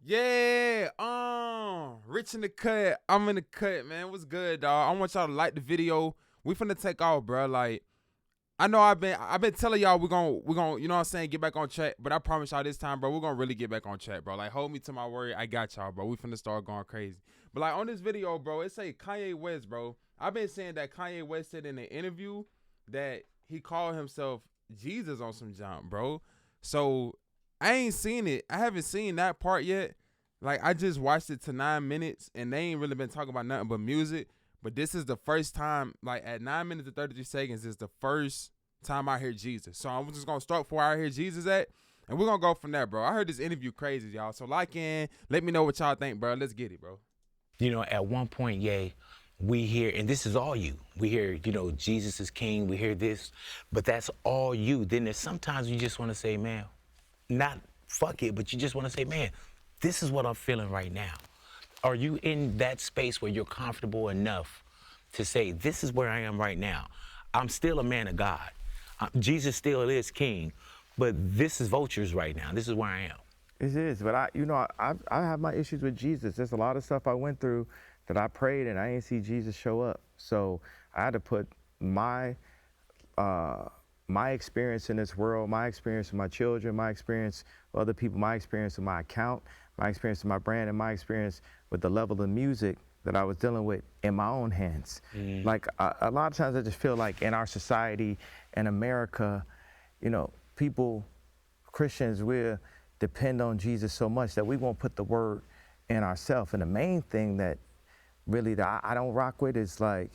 Yeah, Rich in the cut. I'm in the cut, man. What's good, dog? I want y'all to like the video. We finna take off, bro. Like, I know I've been telling y'all we're gonna, you know what I'm saying, get back on track. But I promise y'all this time, bro, we're gonna really get back on track, bro. Like, hold me to my word. I got y'all, bro. We finna start going crazy. But like on this video, bro, it say Kanye West, bro. I've been saying that Kanye West said in an interview that he called himself Jesus on some jump, bro. So I ain't seen it. I haven't seen that part yet. Like, I just watched it to 9 minutes and they ain't really been talking about nothing but music. But this is the first time, like at 9 minutes and 33 seconds, is the first time I hear Jesus. So I'm just gonna start where I hear Jesus at, and we're gonna go from there, bro. I heard this interview crazy, y'all. So like in, let me know what y'all think, bro. Let's get it, bro. You know, at one point, we hear, and this is all you. We hear, Jesus is king. We hear this, but that's all you. Then there's sometimes you just want to say, man, not fuck it, but you just want to say, man, this is what I'm feeling right now. Are you in that space where you're comfortable enough to say, this is where I am right now? I'm still a man of God. Jesus still is king, but this is vultures right now. This is where I am. It is, but I have my issues with Jesus. There's a lot of stuff I went through that I prayed and I didn't see Jesus show up. So I had to put my experience in this world, my experience with my children, my experience with other people, my experience with my account, my experience with my brand, and my experience with the level of music that I was dealing with in my own hands. Like a lot of times I just feel like in our society, in America, people, Christians, we're depend on Jesus so much that we won't put the word in ourselves. And the main thing that really that I don't rock with is like,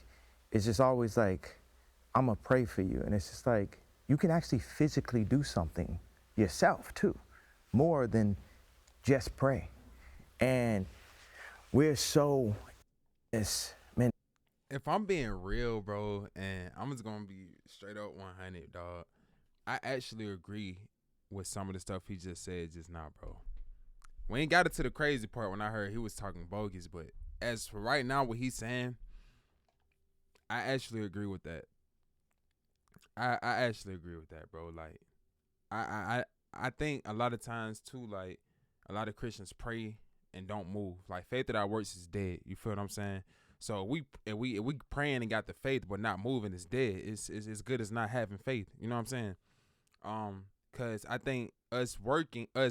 it's just always like, I'm gonna pray for you. And it's just like, you can actually physically do something yourself too, more than just pray. And we're so, man. If I'm being real, bro, and I'm just gonna be straight up 100, dog, I actually agree with some of the stuff he just said just now, bro. We ain't got it to the crazy part when I heard he was talking bogus, but as for right now, what he's saying, I actually agree with that. I actually agree with that, bro. Like, I think a lot of times too, like a lot of Christians pray and don't move. Like, faith without works is dead. You feel what I'm saying? So if we praying and got the faith but not moving, is dead. It's as good as not having faith. You know what I'm saying? Cause I think us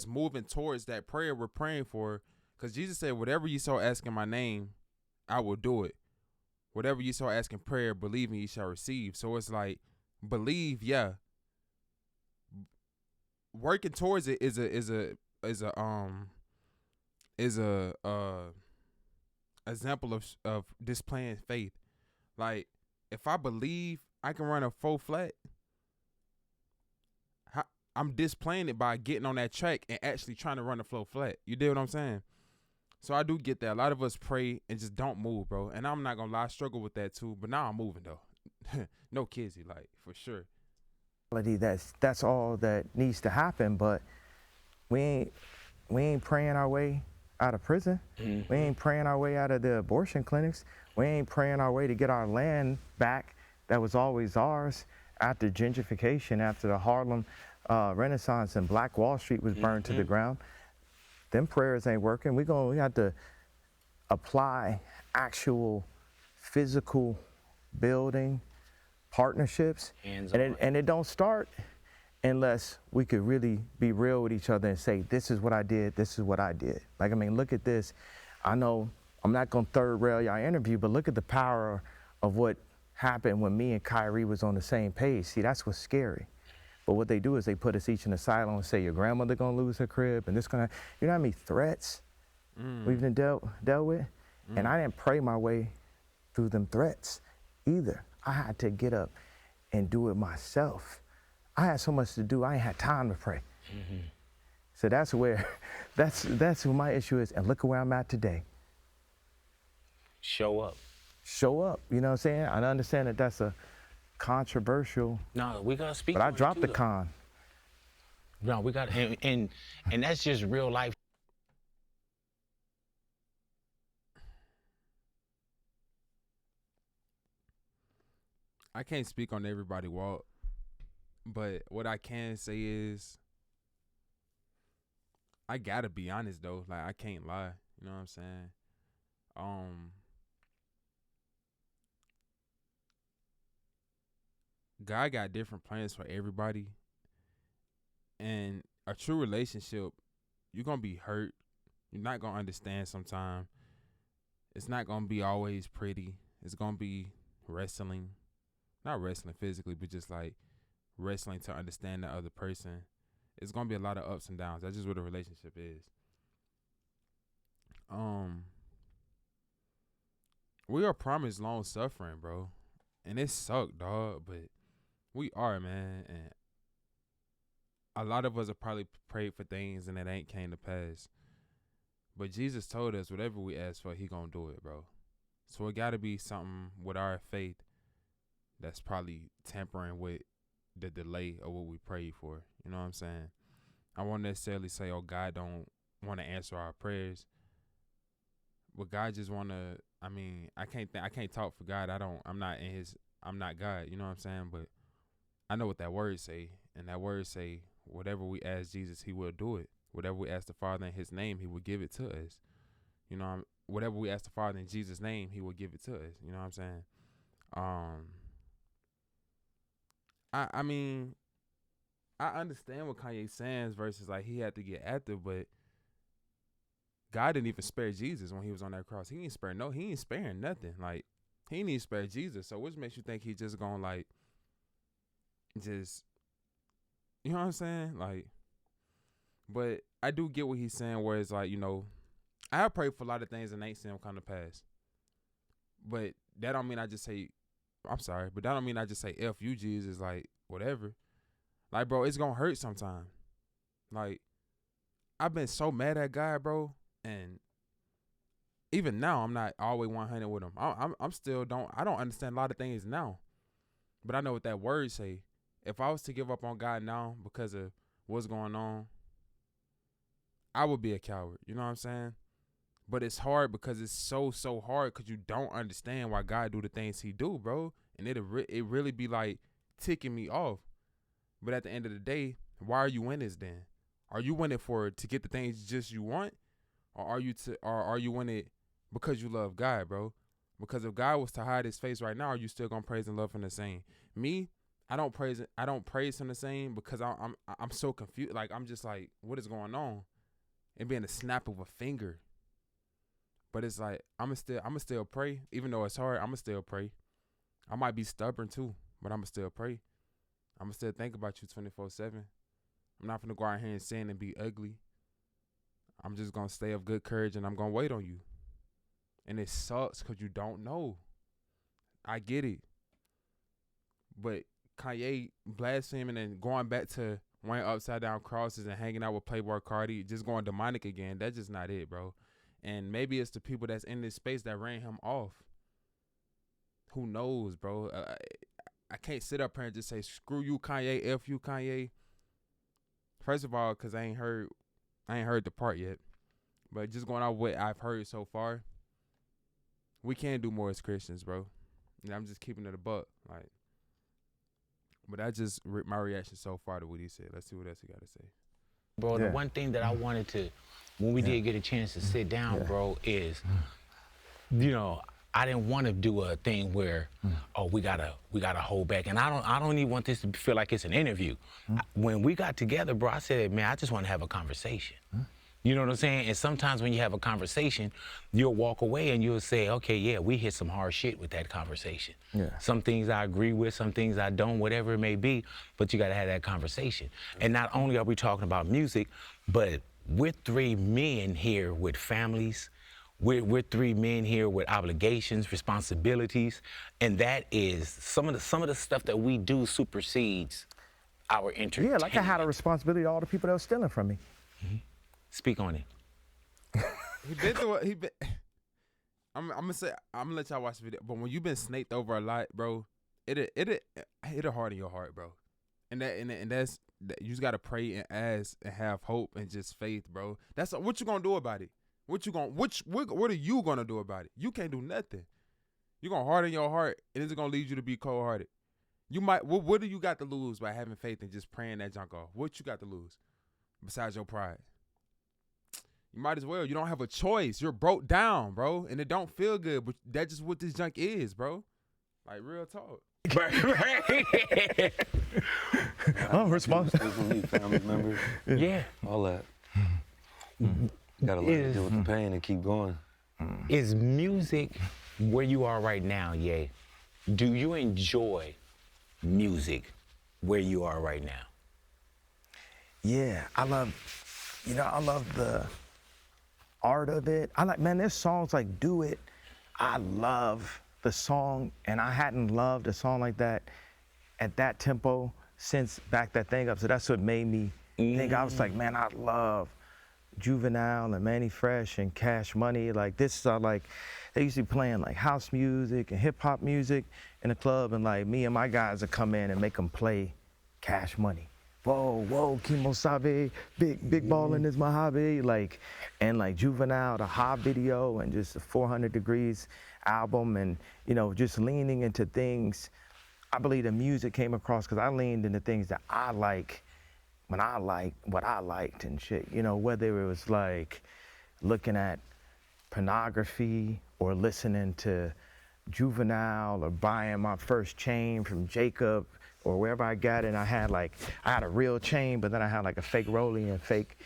moving towards that prayer we're praying for, cause Jesus said, whatever you so ask in my name, I will do it. Whatever you so ask in prayer, believing you shall receive. So it's like, believe, yeah. Working towards it is a example of displaying faith. Like, if I believe I can run a 4 flat, I'm displaying it by getting on that track and actually trying to run the flow flat. You dig what I'm saying? So I do get that. A lot of us pray and just don't move, bro. And I'm not gonna lie, I struggle with that too. But now I'm moving though. No kizzy, like, for sure. That's all that needs to happen. But we ain't praying our way out of prison. Mm-hmm. We ain't praying our way out of the abortion clinics. We ain't praying our way to get our land back that was always ours after gentrification, after the Harlem Renaissance and Black Wall Street was burned to the ground. Them prayers ain't working. We have to apply actual physical building partnerships, and it don't start unless we could really be real with each other and say, this is what I did, this is what I did. Like, I mean, look at this. I know I'm not gonna third rail y'all interview, but look at the power of what happened when me and Kyrie was on the same page. See, that's what's scary. But what they do is they put us each in a silo and say, your grandmother gonna lose her crib, and this gonna, you know how many threats we've been dealt with? And I didn't pray my way through them threats either. I had to get up and do it myself. I had so much to do, I ain't had time to pray. So that's where my issue is, and look at where I'm at today. Show up. Show up, you know what I'm saying? I understand that that's a controversial. No, we gotta speak. But I dropped the con. No, we got, and that's just real life. I can't speak on everybody walk, but what I can say is I gotta be honest though. Like I can't lie. You know what I'm saying? God got different plans for everybody, and a true relationship, you're gonna be hurt. You're not gonna understand sometimes. It's not gonna be always pretty. It's gonna be wrestling, not wrestling physically, but just like wrestling to understand the other person. It's gonna be a lot of ups and downs. That's just what a relationship is. We are promised long suffering, bro, and it sucked, dog. But we are, man, and a lot of us have probably prayed for things and it ain't came to pass. But Jesus told us whatever we ask for, he gonna do it, bro. So it gotta be something with our faith that's probably tampering with the delay of what we prayed for. You know what I'm saying? I won't necessarily say, oh, God don't want to answer our prayers, but God just want to. I mean, I can't talk for God. I'm not God. You know what I'm saying? But I know what that word say, and that word say, whatever we ask Jesus, he will do it. Whatever we ask the Father in his name, he will give it to us. You know, whatever we ask the Father in Jesus' name, he will give it to us. You know what I'm saying? I mean, I understand what Kanye's saying versus like he had to get active, but God didn't even spare Jesus when he was on that cross. He ain't sparing nothing. Like, he didn't even spare Jesus. So which makes you think he just gonna like just, you know what I'm saying? Like, but I do get what he's saying, where it's like, you know, I have prayed for a lot of things and ain't seen them come to pass. But that don't mean I just say, I'm sorry, but that don't mean I just say F you, Jesus, like, whatever. Like, bro, it's gonna hurt sometime. Like, I've been so mad at God, bro, and even now I'm not always 100 with him. I'm still I don't understand a lot of things now, but I know what that word say. If I was to give up on God now because of what's going on, I would be a coward. You know what I'm saying? But it's hard because it's so hard because you don't understand why God do the things he do, bro. And it really be like ticking me off. But at the end of the day, why are you in this then? Are you in it to get the things just you want? Or are you in it because you love God, bro? Because if God was to hide his face right now, are you still gonna praise and love him the same? Me, I don't praise him the same because I'm so confused. Like, I'm just like, what is going on? It being a snap of a finger. But it's like, I'ma still pray. Even though it's hard, I'ma still pray. I might be stubborn too, but I'ma still pray. I'ma still think about you 24/7. I'm not gonna go out here and sin and be ugly. I'm just gonna stay of good courage and I'm gonna wait on you. And it sucks because you don't know. I get it. But Kanye blaspheming and going back to wearing upside down crosses and hanging out with Playboy Cardi, just going demonic again, that's just not it, bro. And maybe it's the people that's in this space that ran him off. Who knows, bro? I can't sit up here and just say, screw you, Kanye, F you, Kanye. First of all, because I ain't heard the part yet. But just going off what I've heard so far, we can do more as Christians, bro. And I'm just keeping it a buck. Like, but that's just my reaction so far to what he said. Let's see what else he got to say. Bro, the one thing that I wanted to, when we did get a chance to sit down, bro, is, you know, I didn't want to do a thing where, oh, we gotta hold back, and I don't even want this to feel like it's an interview. When we got together, bro, I said, man, I just want to have a conversation. You know what I'm saying? And sometimes when you have a conversation, you'll walk away and you'll say, okay, yeah, we hit some hard shit with that conversation. Yeah. Some things I agree with, some things I don't, whatever it may be, but you got to have that conversation. And not only are we talking about music, but we're three men here with families. We're three men here with obligations, responsibilities, and that is some of the stuff that we do supersedes our entertainment. Yeah, like I had a responsibility to all the people that were stealing from me. Speak on it. I'm gonna let y'all watch the video. But when you've been snaked over a lot, bro, it'll harden your heart, bro. And that's you just gotta pray and ask and have hope and just faith, bro. That's what you gonna do about it. What are you gonna do about it? You can't do nothing. You're gonna harden your heart, and it's gonna lead you to be cold-hearted. You might. What do you got to lose by having faith and just praying that junk off? What you got to lose besides your pride? You might as well. You don't have a choice. You're broke down, bro, and it don't feel good. But that's just what this junk is, bro. Like real talk. Right. I'm responsible. Family members, Yeah. all that. Gotta learn to deal with the pain and keep going. Is music where you are right now, Ye? Do you enjoy music where you are right now? Yeah, I love the art of it. Man, there's songs like Do It. I love the song, and I hadn't loved a song like that at that tempo since Back That Thing Up. So that's what made me think. I was like, man, I love Juvenile and Manny Fresh and Cash Money. Like this is like, they used to be playing like house music and hip hop music in the club, and like me and my guys would come in and make them play Cash Money. Whoa, Kimo Sabe, big ballin' is my hobby. Like, and like Juvenile, the Hob video, and just the 400 Degrees album, and just leaning into things. I believe the music came across because I leaned into things that I like when I liked what I liked and shit. Whether it was like looking at pornography or listening to Juvenile or buying my first chain from Jacob or wherever I got it. And I had a real chain, but then I had like a fake rollie and fake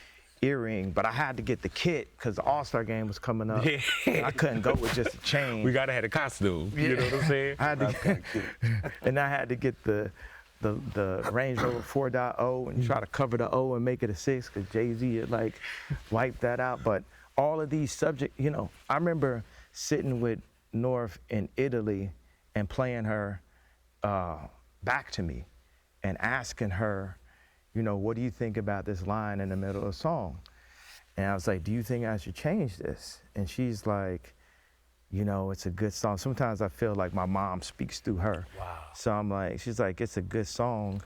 earring, but I had to get the kit because the All-Star game was coming up. I couldn't go with just a chain. We gotta have a costume. You know what I'm saying? I had to get the Range Rover 4.0 and try to cover the O and make it a 6 because Jay-Z had like wiped that out. But all of these subjects, I remember sitting with North in Italy and playing her Back to Me and asking her, what do you think about this line in the middle of the song? And I was like, do you think I should change this? And she's like, it's a good song. Sometimes I feel like my mom speaks through her. Wow. So I'm like, she's like, it's a good song.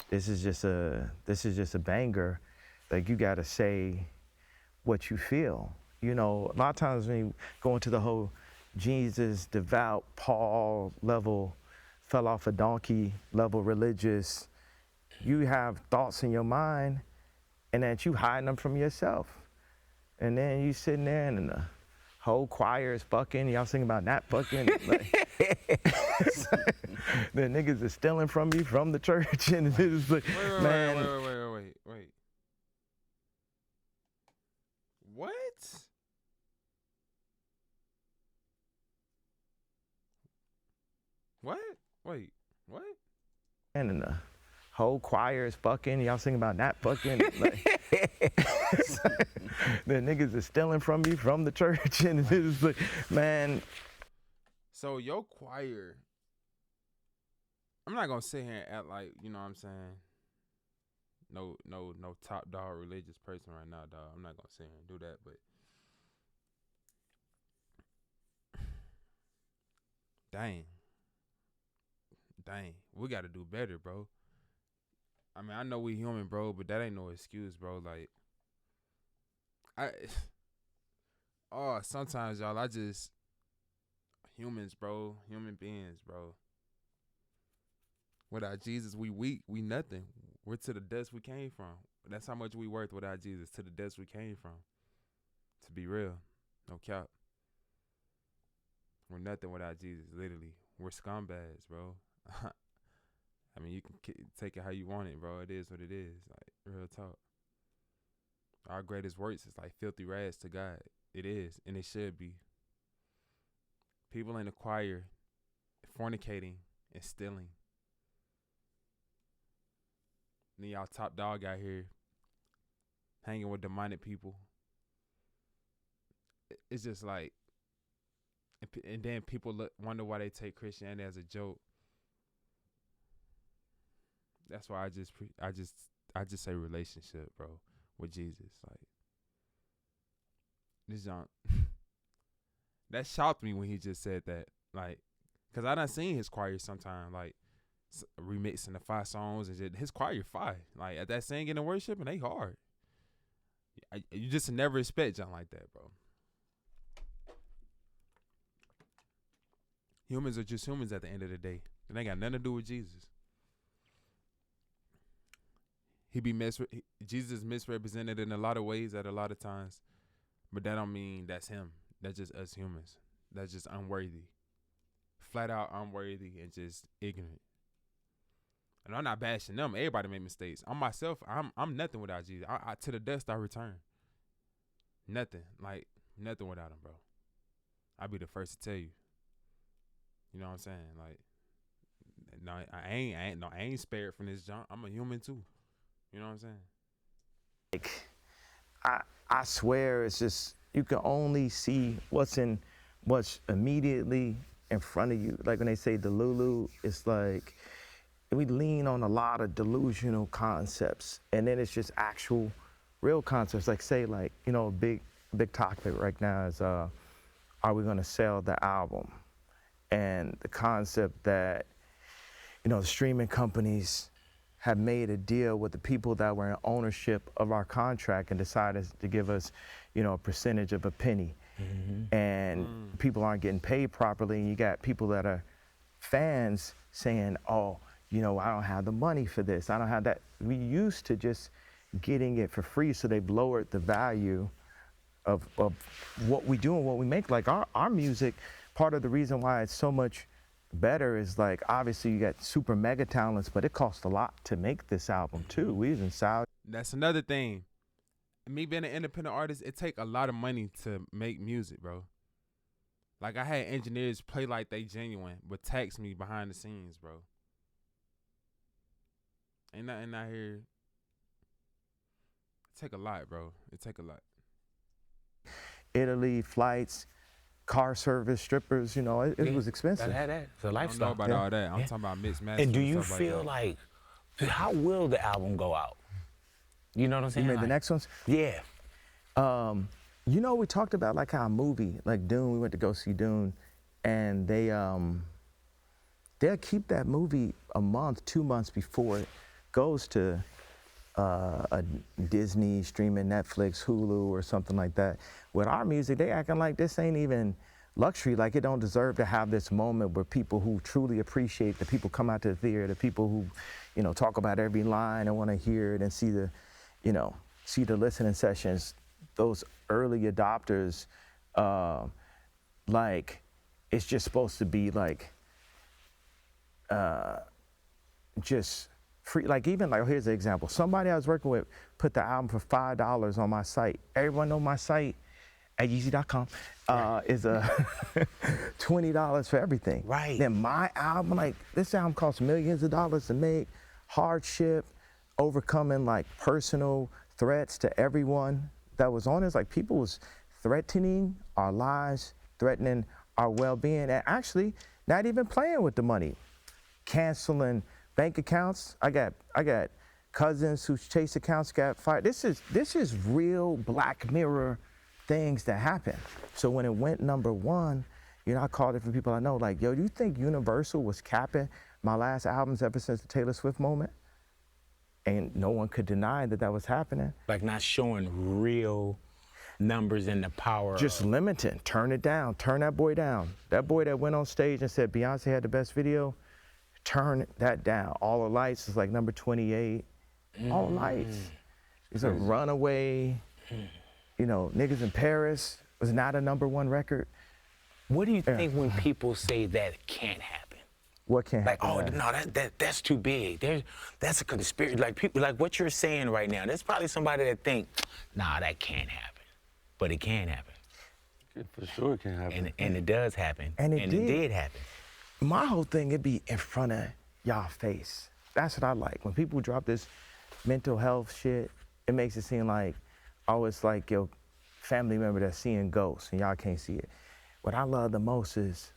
This is just a banger. Like, you gotta say what you feel. A lot of times when you go into the whole Jesus, devout, Paul level, fell off a donkey level religious, you have thoughts in your mind and that you hiding them from yourself. And then you sitting there and the whole choir is fucking, y'all singing about not fucking. Like, the niggas is stealing from you from the church, and it's like, man. Wait. What? What? Wait, what? And the whole choir is fucking, y'all singing about not fucking. Like, the niggas is stealing from you from the church, and it's like, man. So your choir, I'm not gonna sit here and act like, you know what I'm saying, no top dog religious person right now, dog. I'm not gonna sit here and do that, but dang, we gotta do better, bro. I mean, I know we human, bro, but that ain't no excuse, bro. Like, sometimes, y'all, humans, bro, human beings, bro. Without Jesus, we weak, we nothing. We're to the dust we came from. That's how much we worth without Jesus, to the dust we came from. To be real, no cap. We're nothing without Jesus, literally. We're scumbags, bro. I mean, you can take it how you want it, bro. It is what it is, like, real talk. Our greatest works is like filthy rags to God. It is, and it should be. People in the choir fornicating and stealing. And then y'all top dog out here hanging with demonic people. It's just like, and then people wonder why they take Christianity as a joke. That's why I just say relationship, bro, with Jesus. Like, this young, that shocked me when he just said that. Like, cause I done seen his choir sometime, like remixing the 5 songs and shit. His choir fire, like at that singing and worship, and they hard. You just never expect something like that, bro. Humans are just humans at the end of the day. It ain't got nothing to do with Jesus. Jesus is misrepresented in a lot of ways at a lot of times. But that don't mean that's him. That's just us humans. That's just unworthy. Flat out unworthy and just ignorant. And I'm not bashing them. Everybody make mistakes. I'm myself. I'm nothing without Jesus. I to the dust I return. Nothing. Like nothing without him, bro. I'll be the first to tell you. You know what I'm saying? Like, no, I ain't spared from this junk. I'm a human too. You know what I'm saying? Like, I swear it's just, you can only see what's immediately in front of you. Like when they say Delulu, it's like we lean on a lot of delusional concepts, and then it's just actual real concepts. Like say like, you know, a big topic right now is are we gonna sell the album? And the concept that, you know, the streaming companies have made a deal with the people that were in ownership of our contract and decided to give us, you know, a percentage of a penny. And people aren't getting paid properly. And you got people that are fans saying, oh, you know, I don't have the money for this. I don't have that. We used to just getting it for free, so they've lowered the value of what we do and what we make. Like our music, part of the reason why it's so much better is like, obviously you got super mega talents, but it costs a lot to make this album too. We was in Saudi. That's another thing. Me being an independent artist, it take a lot of money to make music, bro. Like I had engineers play like they genuine, but tax me behind the scenes, bro. Ain't nothing out here. It take a lot, bro. It take a lot. Italy, flights, car service, strippers, you know, it was expensive. That. It's a I don't lifestyle. know about all that. I'm talking about mixed masters. And do you stuff feel like how will the album go out? You know what I'm saying? You mean the next ones? Yeah. You know, we talked about like how a movie, like Dune, we went to go see Dune, and they'll keep that movie a month, 2 months before it goes to a Disney, streaming, Netflix, Hulu, or something like that. With our music, they acting like this ain't even luxury, like it don't deserve to have this moment where people who truly appreciate, the people come out to the theater, the people who, you know, talk about every line and want to hear it and see the, you know, see the listening sessions, those early adopters, like it's just supposed to be like just free. Like even like, here's an example. Somebody I was working with put the album for $5 on my site. Everyone know my site at Yeezy.com is $20 for everything. Right. Then my album, like this album costs millions of dollars to make, hardship, overcoming like personal threats to everyone that was on it. Like people was threatening our lives, threatening our well-being, and actually not even playing with the money, canceling bank accounts. I got cousins whose Chase accounts got fired. This is real Black Mirror things that happen. So when it went #1, you know, I called it for people I know, like, yo, do you think Universal was capping my last albums ever since the Taylor Swift moment? And no one could deny that that was happening. Like not showing real numbers and the power. Just limiting, turn it down, turn that boy down. That boy that went on stage and said Beyonce had the best video, turn that down. All the Lights is like number 28. All the Lights is a runaway. You know, Niggas in Paris was not a #1 record. What do you think when people say that can't happen? What can't Like, happen? oh no, that's too big. That's a conspiracy. Like people, like what you're saying right now. There's probably somebody that think, nah, that can't happen, but it can happen. For sure it can happen. And it does happen. And it did happen. My whole thing, it'd be in front of y'all face. That's what I like. When people drop this mental health shit, it makes it seem like, oh, it's like your family member that's seeing ghosts and y'all can't see it. What I love the most is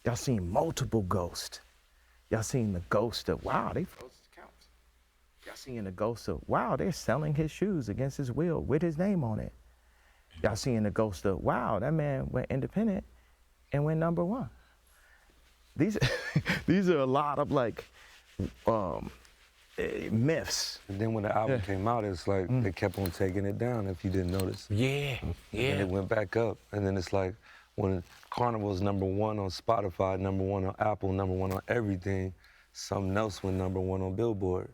y'all seen multiple ghosts. Y'all seen the ghost of, wow, they froze his accounts. Y'all seen the ghost of, wow, they're selling his shoes against his will with his name on it. Y'all seeing the ghost of, wow, that man went independent and went #1. These are a lot of like myths. And then when the album came out, it's like they kept on taking it down, if you didn't notice. Yeah. And it went back up. And then it's like when Carnival's #1 on Spotify, #1 on Apple, #1 on everything, something else went #1 on Billboard,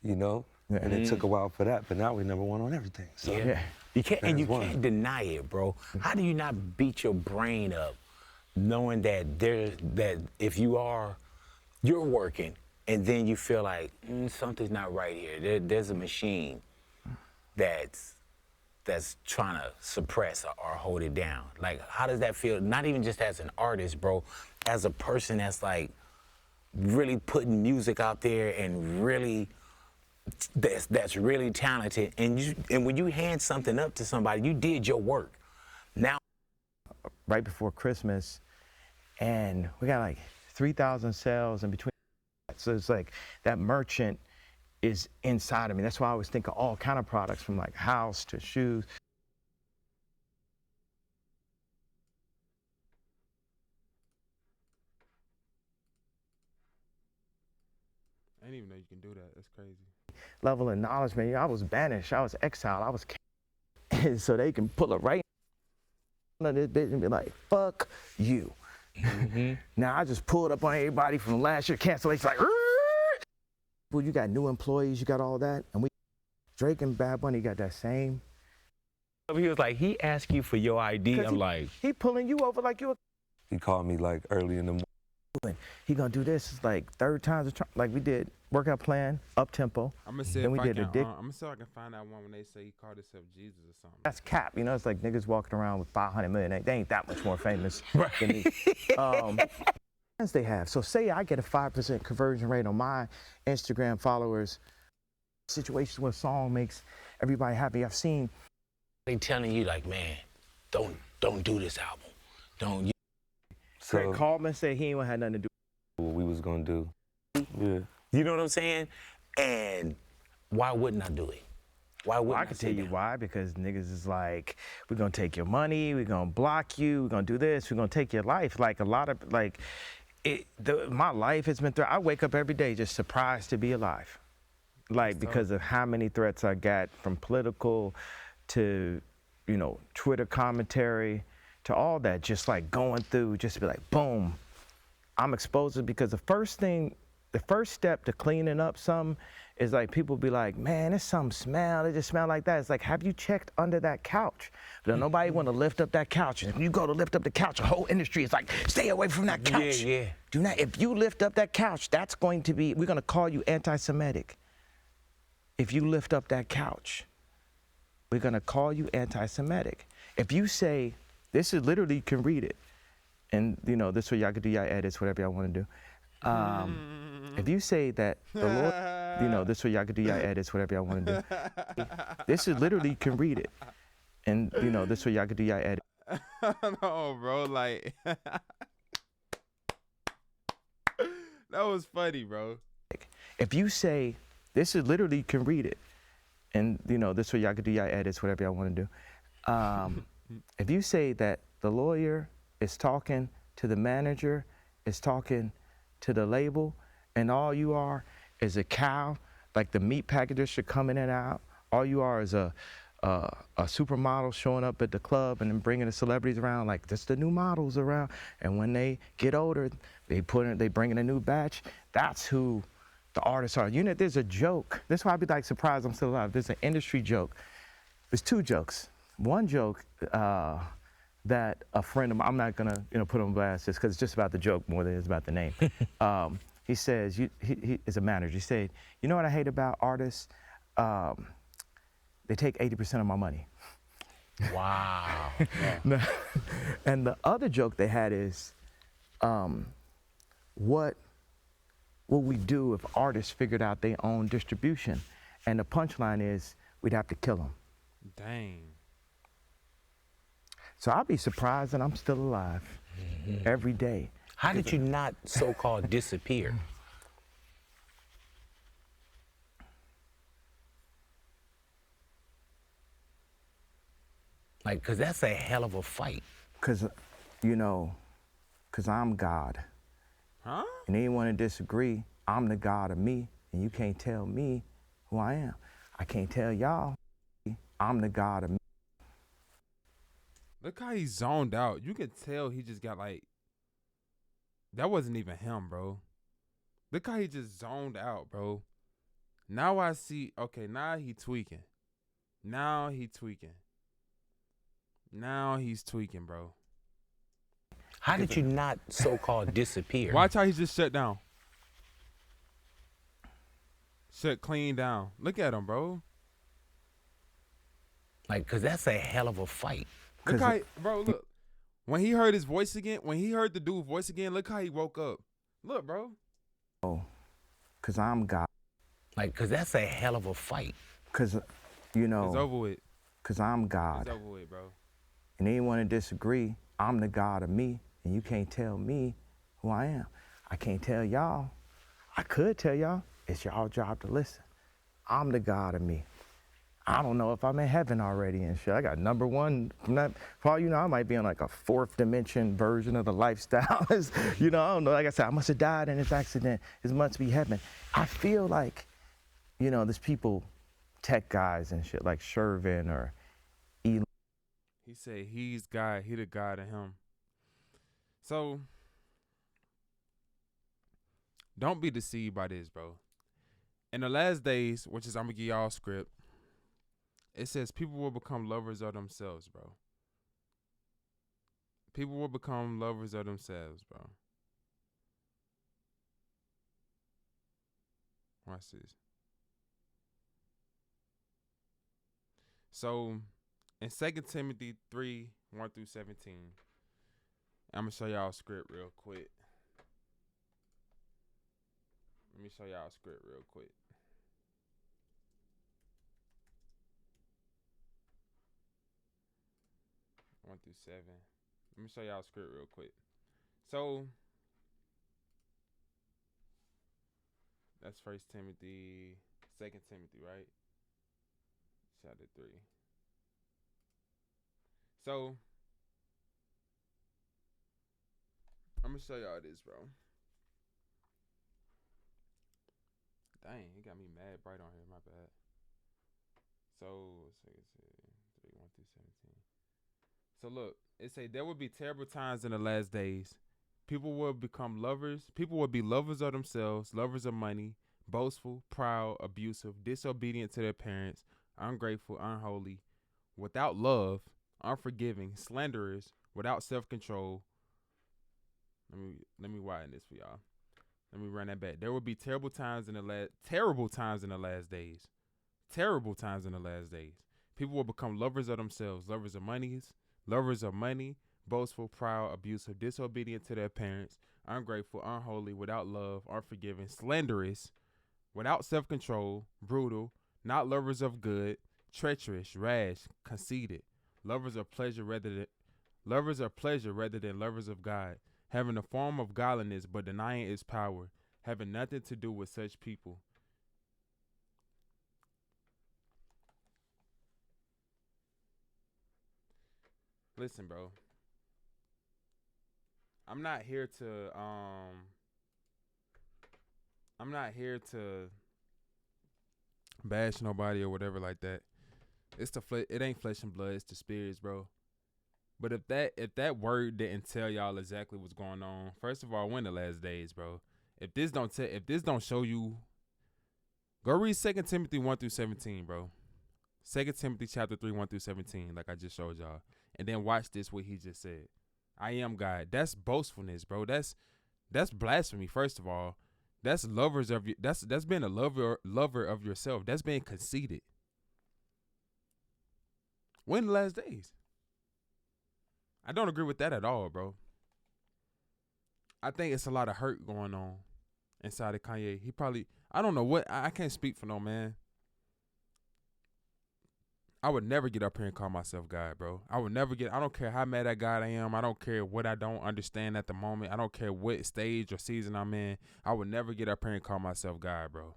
you know? Yeah. And it took a while for that, but now we're #1 on everything. So. Yeah. You can't, and you That's one. can't deny it, bro. How do you not beat your brain up knowing that that if you're working and then you feel like something's not right here. There's a machine that's trying to suppress or hold it down. Like, how does that feel? Not even just as an artist, bro, as a person that's like really putting music out there and really that's really talented. And when you hand something up to somebody, you did your work. Now, right before Christmas, and we got like 3,000 sales in between. So it's like that merchant is inside of me. That's why I always think of all kind of products, from like house to shoes. I didn't even know you can do that. That's crazy. Level of knowledge, man. I was banished. I was exiled. I was so they can pull it right on this bitch and be like, fuck you. Now I just pulled up on everybody from last year cancellation, like, well, you got new employees, you got all that, and Drake and Bad Bunny got that same. he was like, he asked you for your ID. I'm like, he pulling you over like you a. He called me like early in the morning. He gonna do this. It's like third time's like we did workout plan, up tempo. I'm gonna see Then if we I did can. a dick. I'm gonna see if I can find that one when they say he called himself Jesus or something. That's cap. You know, it's like niggas walking around with 500 million. They ain't that much more famous than me. They have. So say I get a 5% conversion rate on my Instagram followers. Situations where a song makes everybody happy. I've seen. they telling you like, man, don't do this album. Don't. So Craig called me and said he ain't had nothing to do. what we was gonna do. Yeah. You know what I'm saying? And why wouldn't I do it? Why wouldn't I can say tell you that? why, because niggas is like, we're gonna take your money, we're gonna block you, we're gonna do this, we're gonna take your life. Like a lot of, like, my life has been I wake up every day just surprised to be alive. Like, because of how many threats I got, from political to, you know, Twitter commentary to all that, just like going through, just to be like, boom, I'm exposed. Because the first step to cleaning up something is like, people be like, man, there's some smell, it just smell like that. It's like, have you checked under that couch? But nobody want to lift up that couch. And if you go to lift up the couch, the whole industry is like, stay away from that couch. Yeah. Do not, if you lift up that couch, that's going to be, we're going to call you anti-Semitic. If you lift up that couch, we're going to call you anti-Semitic. If you say, this is literally, you can read it. And, you know, this way y'all can do y'all edits, whatever y'all want to do. If you say that the Lord, you know, this way y'all can do y'all edits, whatever y'all want to do. This is literally, you can read it. And, you know, this way y'all can do y'all edits. No, bro, like that was funny, bro. If you say, this is literally, you can read it. And, you know, this way y'all can do y'all edits, whatever y'all want to do. If you say that the lawyer is talking to the manager, is talking to the label, and all you are is a cow, like the meat packagers should come in and out. All you are is a supermodel showing up at the club and then bringing the celebrities around, like, this the new models around. And when they get older, they bring in a new batch. That's who the artists are. You know, there's a joke. That's why I'd be like surprised I'm still alive. There's an industry joke. There's two jokes. One joke that a friend of mine, I'm not gonna, you know, put on blast just because it's just about the joke more than it's about the name. He says, he is a manager. He said, you know what I hate about artists? They take 80% of my money. Wow. And the other joke they had is, what will we do if artists figured out their own distribution? And the punchline is, we'd have to kill them. Dang. So I'd be surprised that I'm still alive every day. How did you not so-called disappear? Like, because that's a hell of a fight. Because, you know, because I'm God. Huh? And anyone to disagree, I'm the God of me, and you can't tell me who I am. I can't tell y'all, I'm the God of me. Look how he zoned out. You could tell he just got like, that wasn't even him, bro. Look how he just zoned out, bro. Now I see, okay, now he tweaking. Now he tweaking. Now he's tweaking, bro. How did you not so-called disappear? Watch how he just shut down. Shut clean down. Look at him, bro. Like, cause that's a hell of a fight. Look how, bro, look. When he heard his voice again, when he heard the dude's voice again, look how he woke up. Look, bro. Oh, cause I'm God. Like, cause that's a hell of a fight. Cause, you know. It's over with. Cause I'm God. It's over with, bro. And anyone to disagree, I'm the God of me, and you can't tell me who I am. I can't tell y'all. I could tell y'all. It's y'all job to listen. I'm the God of me. I don't know if I'm in heaven already and shit. I got number one. For all you know, I might be on like a fourth dimension version of the lifestyle. You know, I don't know. Like I said, I must have died in this accident. It must be heaven. I feel like, you know, there's people, tech guys and shit like Shervin or Elon. He said he's God. He the God of him. So, don't be deceived by this, bro. In the last days, which is I'm going to give y'all a script, it says people will become lovers of themselves, bro. People will become lovers of themselves, bro. Watch this. So, in 2 Timothy 3, 1 through 17, I'm going to show y'all a script real quick. Let me show y'all a script real quick. One through 7. Let me show y'all a script real quick. So, that's 1 Timothy, 2 Timothy, right? Chapter 3. So, I'm going to show y'all this, bro. Dang, it got me mad bright on here. My bad. So, 3, 1 through 17. So, look. It say there will be terrible times in the last days. People will become lovers. People will be lovers of themselves, lovers of money, boastful, proud, abusive, disobedient to their parents, ungrateful, unholy, without love, unforgiving, slanderers, without self-control. Let me widen this for y'all. Let me run that back. There will be terrible times in the last days. Terrible times in the last days. People will become lovers of themselves, lovers of money, boastful, proud, abusive, disobedient to their parents, ungrateful, unholy, without love, unforgiving, slanderous, without self-control, brutal, not lovers of good, treacherous, rash, conceited, lovers of pleasure rather than lovers of God, having a form of godliness but denying its power, having nothing to do with such people. Listen, bro. I'm not here to bash nobody or whatever like that. It ain't flesh and blood, it's the spirits, bro. But if that word didn't tell y'all exactly what's going on, first of all, we're in the last days, bro. If this don't show you, go read 2 Timothy 1 through 17, bro. 2 Timothy chapter 3, 1 through 17, like I just showed y'all. And then watch this, what he just said. I am God. That's boastfulness, bro. That's blasphemy, first of all. That's that's being a lover of yourself. That's being conceited. When the last days? I don't agree with that at all, bro. I think it's a lot of hurt going on inside of Kanye. He probably, I don't know what, I can't speak for no man. I would never get up here and call myself God, bro. I don't care how mad at God I am. I don't care what I don't understand at the moment. I don't care what stage or season I'm in. I would never get up here and call myself God, bro.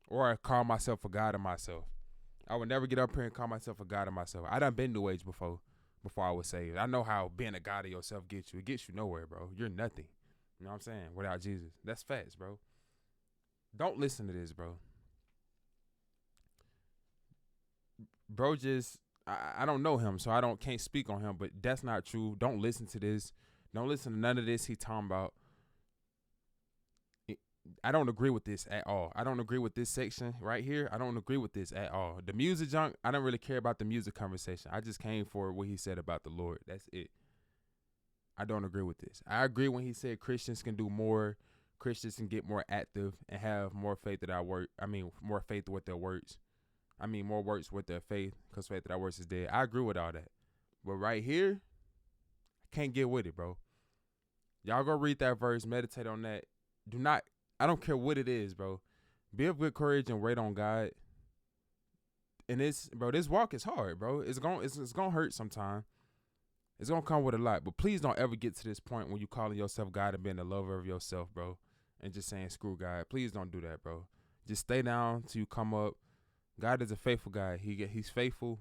Or call myself a God of myself. I would never get up here and call myself a God of myself. I done been New Age before I was saved. I know how being a God of yourself gets you. It gets you nowhere, bro. You're nothing. You know what I'm saying? Without Jesus. That's facts, bro. Don't listen to this, bro. Bro, I don't know him, so can't speak on him, but that's not true. Don't listen to this. Don't listen to none of this he talking about. I don't agree with this at all. I don't agree with this section right here. I don't agree with this at all. The music junk, I don't really care about the music conversation. I just came for what he said about the Lord. That's it. I don't agree with this. I agree when he said Christians can do more, Christians can get more active and have more faith at our work. I mean, more faith with their words. I mean, more works with their faith, because faith without works is dead. I agree with all that. But right here, I can't get with it, bro. Y'all go read that verse, meditate on that. I don't care what it is, bro. Be of good courage and wait on God. And this walk is hard, bro. It's gonna hurt sometime. It's gonna come with a lot. But please don't ever get to this point when you calling yourself God and being the lover of yourself, bro, and just saying screw God. Please don't do that, bro. Just stay down till you come up. God is a faithful God. He's faithful.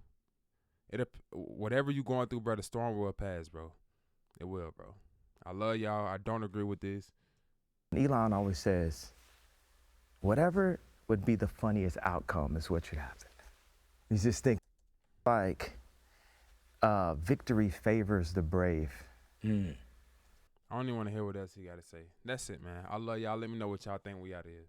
Whatever you going through, bro, the storm will pass, bro. It will, bro. I love y'all. I don't agree with this. Elon always says, whatever would be the funniest outcome is what should happen. He's just thinking like victory favors the brave. I don't even want to hear what else he got to say. That's it, man. I love y'all. Let me know what y'all think we out of here.